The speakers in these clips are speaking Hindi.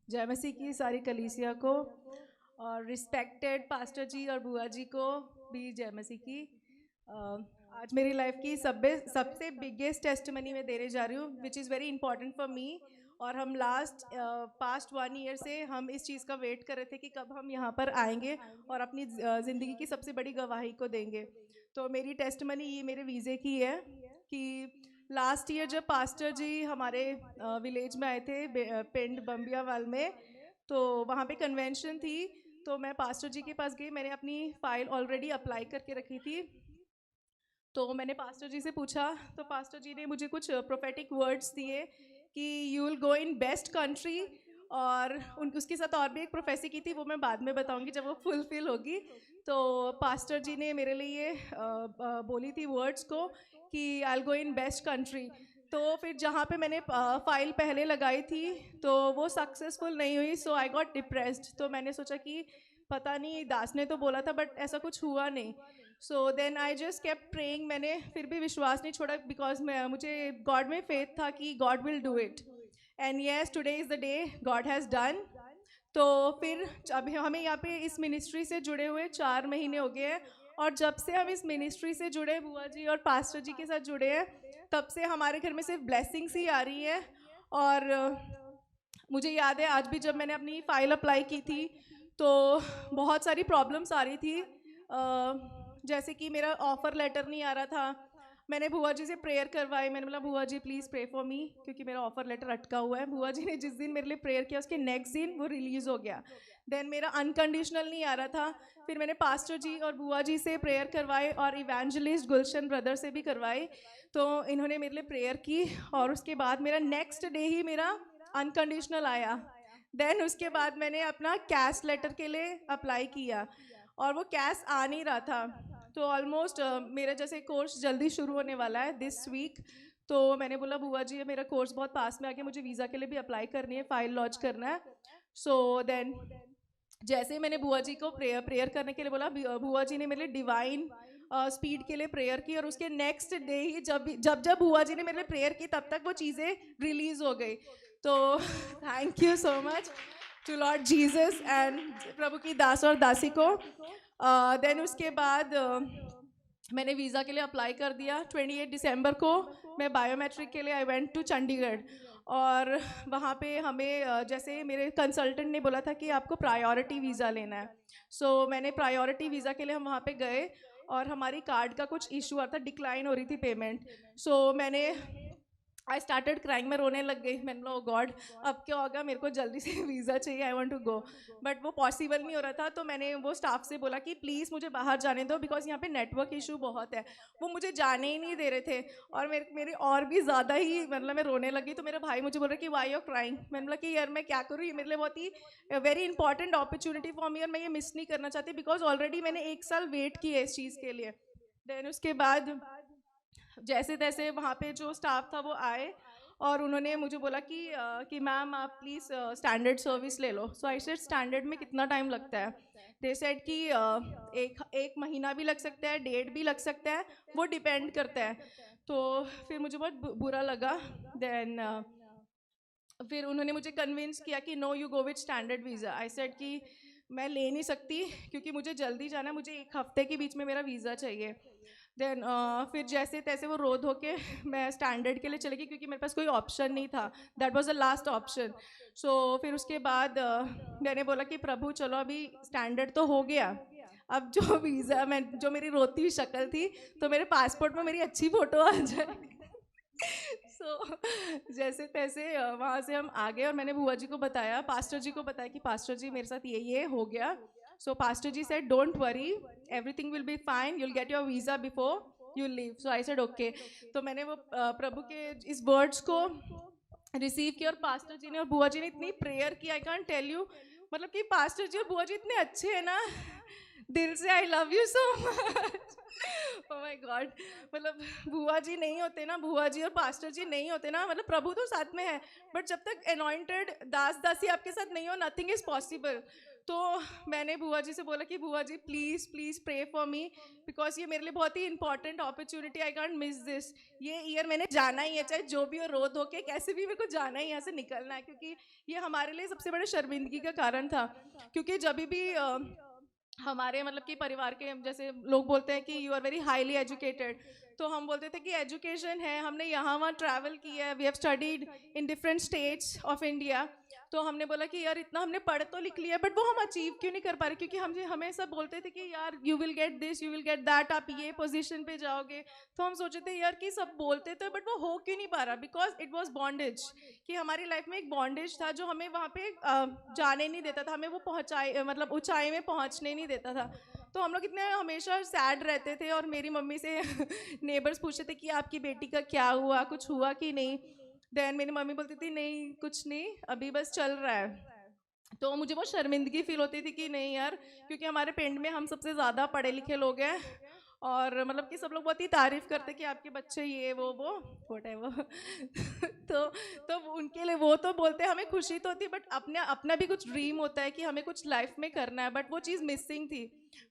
जय मसीह की सारी कलीसिया को और रिस्पेक्टेड पास्टर जी और बुआ जी को भी जय मसीह की। आज मेरी लाइफ की सबसे बिगेस्ट टेस्टिमनी मैं देने जा रही हूँ which is very important for me. और हम पास्ट 1 ईयर से हम इस चीज़ का वेट कर रहे थे कि कब हम यहाँ पर आएंगे और अपनी ज़िंदगी की सबसे बड़ी गवाही को देंगे। तो मेरी टेस्टिमनी ये मेरे वीज़े की है कि लास्ट ईयर जब पास्टर जी हमारे विलेज में आए थे पिंड बम्बियावाल में, तो वहाँ पे कन्वेंशन थी। तो मैं पास्टर जी के पास गई, मैंने अपनी फ़ाइल ऑलरेडी अप्लाई करके रखी थी। तो मैंने पास्टर जी से पूछा, तो पास्टर जी ने मुझे कुछ प्रोफेटिक वर्ड्स दिए कि you will go in best country. और उसके साथ और भी एक प्रोफेसी की थी, वो मैं बाद में बताऊंगी जब वो फुलफिल होगी। तो पास्टर जी ने मेरे लिए बोली थी वर्ड्स को कि I will go in best country. तो फिर जहाँ पे मैंने फाइल पहले लगाई थी तो वो सक्सेसफुल नहीं हुई, सो आई गॉट डिप्रेस्ड। तो मैंने सोचा कि पता नहीं, दास ने तो बोला था बट ऐसा कुछ हुआ नहीं। So then I just kept praying. मैंने फिर भी विश्वास नहीं छोड़ा बिकॉज मुझे गॉड में फेथ था कि God will do it. And yes, today is the day God has done. तो फिर अभी हमें यहाँ पे इस मिनिस्ट्री से जुड़े हुए 4 महीने हो गए हैं। और जब से हम इस मिनिस्ट्री से जुड़े, बुआ जी और पास्टर जी के साथ जुड़े हैं, तब से हमारे घर में सिर्फ ब्लेसिंग्स ही आ रही है। और मुझे याद है आज भी जब मैंने अपनी फ़ाइल अप्लाई की थी तो बहुत सारी प्रॉब्लम्स आ रही थी। जैसे कि मेरा ऑफ़र लेटर नहीं आ रहा था। मैंने बुआ जी से प्रेयर करवाई, मैंने बोला बुआ जी प्लीज़ प्रे फॉर मी, क्योंकि मेरा ऑफ़र लेटर अटका हुआ है। बुआ जी ने जिस दिन मेरे लिए प्रेयर किया उसके नेक्स्ट दिन वो रिलीज़ हो गया। देन मेरा अनकंडीशनल नहीं आ रहा था। फिर मैंने पास्टर जी और बुआ जी से प्रेयर करवाई और इवेंजलिस्ट गुलशन ब्रदर से भी करवाई। तो इन्होंने मेरे लिए प्रेयर की और उसके बाद मेरा नेक्स्ट डे ही मेरा अनकंडीशनल आया। देन उसके बाद मैंने अपना कैश लेटर के लिए अप्लाई किया और वो कैश आ नहीं रहा था। तो ऑलमोस्ट मेरा जैसे कोर्स जल्दी शुरू होने वाला है दिस वीक। तो मैंने बोला बुआ जी मेरा कोर्स बहुत पास में आ गया, मुझे वीज़ा के लिए भी अप्लाई करनी है, फ़ाइल लॉन्च करना है। सो देन जैसे ही मैंने बुआ जी को प्रेयर करने के लिए बोला, बुआ जी ने मेरे लिए डिवाइन स्पीड के लिए प्रेयर की। और उसके नेक्स्ट डे ही जब जब जब बुआ जी ने मेरे लिए प्रेयर की तब तक वो चीज़ें रिलीज़ हो गई। तो thank you so much to Lord Jesus and प्रभु की दास और दासी को। देन उसके बाद मैंने वीज़ा के लिए अप्लाई कर दिया। 28 दिसंबर को मैं बायोमेट्रिक के लिए आई वेंट टू चंडीगढ़। और वहाँ पे हमें जैसे मेरे कंसल्टेंट ने बोला था कि आपको प्रायोरिटी वीज़ा लेना है। सो मैंने प्रायोरिटी वीज़ा के लिए हम वहाँ पे गए और हमारी कार्ड का कुछ इशू आ था, डिक्लाइन हो रही थी पेमेंट। सो मैंने आई स्टार्टेड क्राइंग, मैं रोने लग गई। मैंने बोला गॉड अब क्या होगा, मेरे को जल्दी से वीज़ा चाहिए, I want to go. But वो पॉसिबल नहीं हो रहा था। तो मैंने वो स्टाफ से बोला कि प्लीज़ मुझे बाहर जाने दो बिकॉज यहाँ पे नेटवर्क इशू बहुत है। वो मुझे जाने ही नहीं दे रहे थे और मेरे और भी ज़्यादा ही मतलब मैं रोने लगी। तो मेरा भाई मुझे बोल रहा कि वाई यू क्राइंग। मैंने बोला कि यार मैं क्या करूँ, ये मेरे लिए बहुत ही very important opportunity for me और मैं ये मिस नहीं करना चाहती बिकॉज ऑलरेडी मैंने 1 साल वेट की है इस चीज़ के लिए। देन उसके बाद जैसे तैसे वहाँ पे जो स्टाफ था वो आए और उन्होंने मुझे बोला कि मैम आप प्लीज़ स्टैंडर्ड सर्विस ले लो। सो आई सेड स्टैंडर्ड में कितना टाइम लगता है? दे सेड कि एक महीना भी लग सकता है, 1.5 भी लग सकता है, वो डिपेंड करता है। तो फिर मुझे बहुत बुरा लगा। देन फिर उन्होंने मुझे कन्विंस किया कि no you go with standard visa. I said कि मैं ले नहीं सकती क्योंकि मुझे जल्दी जाना है, मुझे 1 हफ्ते के बीच में मेरा वीज़ा चाहिए। देन फिर जैसे तैसे वो रो धो के मैं स्टैंडर्ड के लिए चली गई क्योंकि मेरे पास कोई ऑप्शन नहीं था। That was the last option. So फिर उसके बाद मैंने बोला कि प्रभु चलो अभी स्टैंडर्ड तो हो गया, अब जो वीज़ा मैं जो मेरी रोती हुई शक्ल थी तो मेरे पासपोर्ट में मेरी अच्छी फ़ोटो आ जाए। सो जैसे तैसे वहाँ से हम आ गए और मैंने बुआ जी को बताया, पास्टर जी को बताया कि पास्टर जी मेरे साथ ये हो गया। So pastor ji said don't worry, everything will be fine, you'll get your visa before you leave. So I said okay. तो मैंने वो प्रभु के इस वर्ड्स को रिसीव किया और पास्टर जी ने और बुआ जी ने इतनी प्रेयर की, आई कांट टेल यू। मतलब कि पास्टर जी और बुआ जी इतने अच्छे हैं ना, दिल से I love you so much. Oh my God. मतलब बुआ जी नहीं होते ना, बुआ जी और पास्टर जी नहीं होते ना, मतलब प्रभु तो साथ में है बट जब तक अनॉइंटेड दास दासी आपके साथ नहीं हो नथिंग इज पॉसिबल। तो मैंने बुआ जी से बोला कि बुआ जी please please pray for me, because ये मेरे लिए बहुत ही important opportunity, I can't miss this. ये ईयर मैंने जाना ही है, चाहे जो भी हो, रो धो के कैसे भी मेरे को जाना ही यहाँ से निकलना है, क्योंकि ये हमारे लिए सबसे बड़े शर्मिंदगी का कारण था। क्योंकि जब भी हमारे मतलब कि परिवार के जैसे लोग बोलते हैं कि you are very highly educated, तो हम बोलते थे कि एजुकेशन है, हमने यहाँ वहाँ ट्रैवल किया है, we have studied in different states of India. तो हमने बोला कि यार इतना हमने पढ़ तो लिख लिया, बट वो हम अचीव क्यों नहीं कर पा रहे, क्योंकि हम हमें सब बोलते थे कि यार you will get this, you will get that, आप ये पोजीशन पे जाओगे। तो हम सोचे थे यार कि सब बोलते थे बट वो हो क्यों नहीं पा रहा, बिकॉज इट वॉज बॉन्डेज, कि हमारी लाइफ में एक बॉन्डेज था जो हमें वहाँ पे जाने नहीं देता था, हमें वो पहुँचाए मतलब ऊंचाई में पहुँचने नहीं देता था। तो हम लोग इतने हमेशा सैड रहते थे, और मेरी मम्मी से नेबर्स पूछते थे कि आपकी बेटी का क्या हुआ, कुछ हुआ कि नहीं। देन मेरी मम्मी बोलती थी नहीं कुछ नहीं, अभी बस चल रहा है। तो मुझे बहुत शर्मिंदगी फील होती थी कि नहीं यार, क्योंकि हमारे पिंड में हम सबसे ज़्यादा पढ़े लिखे लोग हैं, और मतलब कि सब लोग बहुत ही तारीफ करते कि आपके बच्चे ये वो व्हाटएवर तो उनके लिए वो तो बोलते हैं, हमें खुशी तो होती, बट अपना अपना भी कुछ ड्रीम होता है कि हमें कुछ लाइफ में करना है, बट वो चीज़ मिसिंग थी।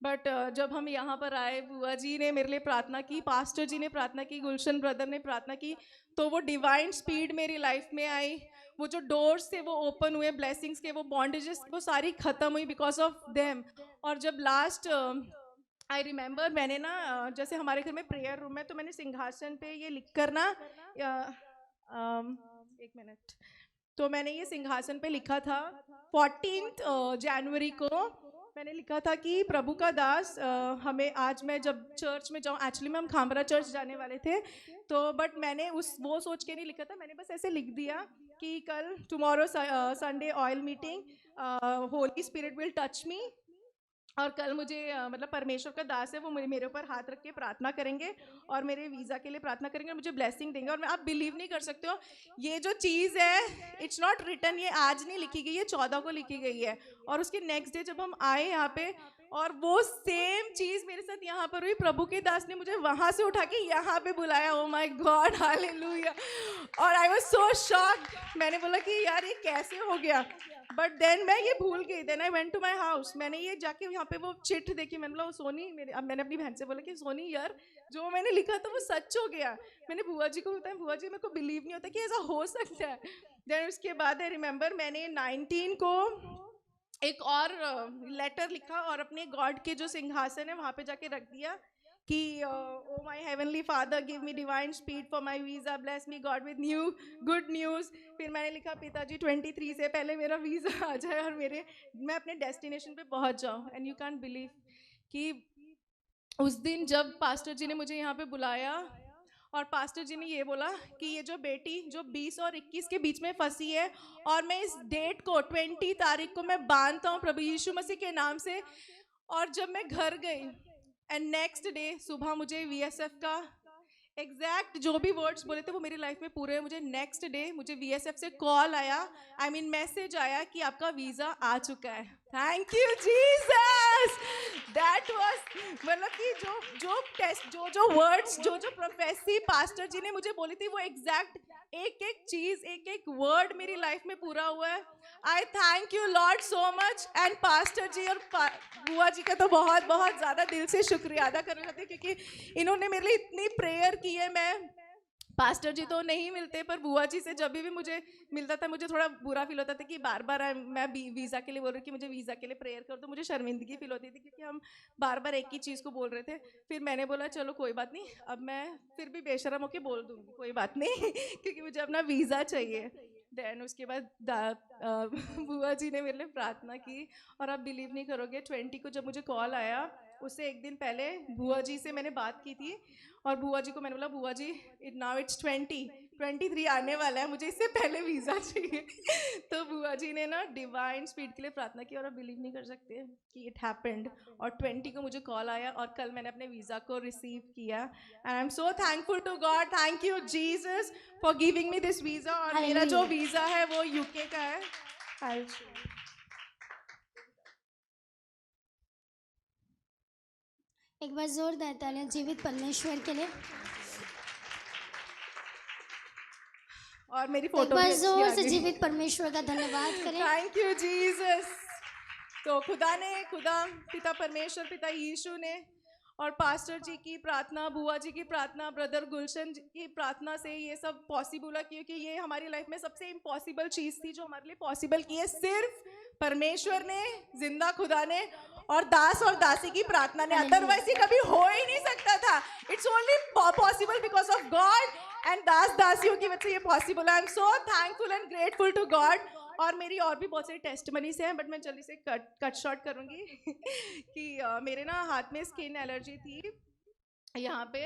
बट जब हम यहाँ पर आए, बुआ जी ने मेरे लिए प्रार्थना की, पास्टर जी ने प्रार्थना की, गुलशन ब्रदर ने प्रार्थना की, तो वो डिवाइन स्पीड मेरी लाइफ में आई। वो जो डोर्स थे वो ओपन हुए, ब्लेसिंग्स के, वो बॉन्डेजेस वो सारी खत्म हुई बिकॉज ऑफ देम। और जब लास्ट आई रिमेंबर, मैंने ना जैसे हमारे घर में प्रेयर रूम है, तो मैंने सिंहासन पे ये लिख कर ना एक मिनट, तो मैंने ये सिंहासन पे लिखा था 14 जनवरी को मैंने लिखा था कि प्रभु का दास हमें आज, मैं जब चर्च में जाऊँ, एक्चुअली में हम खामरा चर्च जाने वाले थे, तो बट मैंने वो सोच के नहीं लिखा था, मैंने बस ऐसे लिख दिया कि कल tomorrow Sunday oil meeting, Holi spirit will touch me, और कल मुझे मतलब परमेश्वर का दास है, वो मेरे ऊपर हाथ रख के प्रार्थना करेंगे और मेरे वीज़ा के लिए प्रार्थना करेंगे और मुझे ब्लेसिंग देंगे। और मैं, आप बिलीव नहीं कर सकते हो, ये जो चीज़ है इट्स नॉट रिटन, ये आज नहीं लिखी गई है, 14 को लिखी गई है। और उसके नेक्स्ट डे जब हम आए यहाँ पे, और वो सेम चीज़ मेरे साथ यहाँ पर हुई, प्रभु के दास ने मुझे वहाँ से उठा के यहाँ पे बुलाया। Oh my God, hallelujah. और आई वाज सो शॉक्ड, मैंने बोला कि यार ये कैसे हो गया, बट देन मैं ये भूल गई। Then I went to my house, मैंने ये जाके यहाँ पे वो चिट देखी, मैंने बोला सोनी मेरे, अब मैंने अपनी बहन से बोला कि सोनी यार जो मैंने लिखा था वो सच हो गया। मैंने बुआ जी को बताया, बुआ जी मेरे को बिलीव नहीं होता कि ऐसा हो सकता है। देन उसके बाद आई रिमेंबर, मैंने 19 को एक और लेटर लिखा और अपने गॉड के जो सिंहासन है वहाँ पे जाके रख दिया कि oh my heavenly father give me divine speed for my visa, bless me God with new good news. फिर मैंने लिखा पिताजी 23 से पहले मेरा वीज़ा आ जाए और मैं अपने डेस्टिनेशन पे पहुँच जाऊँ। एंड यू कैन बिलीव कि उस दिन जब पास्टर जी ने मुझे यहाँ पे बुलाया और पास्टर जी ने ये बोला कि ये जो बेटी जो 20 और 21 के बीच में फंसी है, और मैं इस डेट को 20 तारीख को मैं बांधता हूँ प्रभु यीशु मसीह के नाम से। और जब मैं घर गई एंड नेक्स्ट डे सुबह मुझे वीएसएफ का एग्जैक्ट जो भी वर्ड्स बोले थे वो मेरी लाइफ में पूरे हैं। मुझे नेक्स्ट डे मुझे वीएसएफ से कॉल आया, आई मीन मैसेज आया कि आपका वीज़ा आ चुका है। Thank you Jesus, that was मतलब कि जो टेस्ट जो वर्ड्स जो प्रोफेसी पास्टर जी ने मुझे बोली थी वो एग्जैक्ट एक एक चीज़ एक एक वर्ड मेरी लाइफ में पूरा हुआ है। I thank you Lord so much. And pastor ji और बुआ जी का तो बहुत बहुत ज़्यादा दिल से शुक्रिया अदा करना चाहती हूँ, क्योंकि इन्होंने मेरे लिए इतनी प्रेयर की है। मैं पास्टर जी तो नहीं मिलते, पर बुआ जी से जब भी मुझे मिलता था मुझे थोड़ा बुरा फील होता था कि बार बार मैं वीज़ा के लिए बोल रही कि मुझे वीज़ा के लिए प्रेयर कर, तो मुझे शर्मिंदगी फील होती थी क्योंकि हम बार बार एक ही चीज़ को बोल रहे थे। फिर मैंने बोला चलो कोई बात नहीं, अब मैं फिर भी बेशरम होकर बोल दूँगी, कोई बात नहीं क्योंकि मुझे अपना वीज़ा चाहिए। देन उसके बाद बुआ जी ने मेरे लिए प्रार्थना की, और आप बिलीव नहीं करोगे 20 को जब मुझे कॉल आया उससे एक दिन पहले बुआ जी से मैंने बात की थी, और बुआ जी को मैंने बोला बुआ जी नाउ इट्स 23 आने वाला है, मुझे इससे पहले वीज़ा चाहिए तो बुआ जी ने ना डिवाइन स्पीड के लिए प्रार्थना की, और आप बिलीव नहीं कर सकते कि इट हैपेंड। और 20 को मुझे कॉल आया और कल मैंने अपने वीज़ा को रिसीव किया। And I am so thankful to God, thank you Jesus for giving me this visa. और मेरा जो वीज़ा है वो यूके का है। एक बार जोरदार तालियां जीवित परमेश्वर के लिए। और मेरी फोटो एक बार जोर से जीवित परमेश्वर का धन्यवाद करें। Thank you Jesus. तो खुदा पिता परमेश्वर, पिता यीशु ने और पास्टर जी की प्रार्थना, बुआ जी की प्रार्थना, ब्रदर गुलशन जी की प्रार्थना से ये सब पॉसिबल हुआ, क्योंकि ये हमारी लाइफ में सबसे इम्पॉसिबल चीज़ थी जो हमारे लिए पॉसिबल की है सिर्फ परमेश्वर ने, जिंदा खुदा ने और दास और दासी की प्रार्थना ने। अदरवाइज ये कभी हो ही नहीं सकता था। It's only possible because of God and दास दासियों की वजह से ये पॉसिबल है। I am so thankful and grateful to God. और मेरी और भी बहुत सारी टेस्टमनीज हैं, बट मैं जल्दी से कट शॉर्ट करूँगी कि मेरे ना हाथ में स्किन एलर्जी थी, यहाँ पे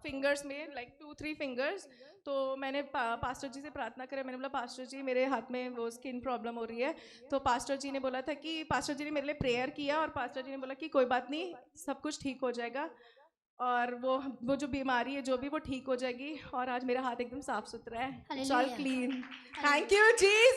फिंगर्स में, लाइक 2-3 फिंगर्स। तो मैंने पास्टर जी से प्रार्थना करा। मैंने बोला पास्टर जी मेरे हाथ में वो स्किन प्रॉब्लम हो रही है। तो पास्टर जी ने बोला था कि पास्टर जी ने मेरे लिए प्रेयर किया और पास्टर जी ने बोला कि कोई बात नहीं, सब कुछ ठीक हो जाएगा और वो जो बीमारी है जो भी वो ठीक हो जाएगी। और आज मेरा हाथ एकदम साफ सुथरा है, it's all hallelujah. Clean. Thank you ji.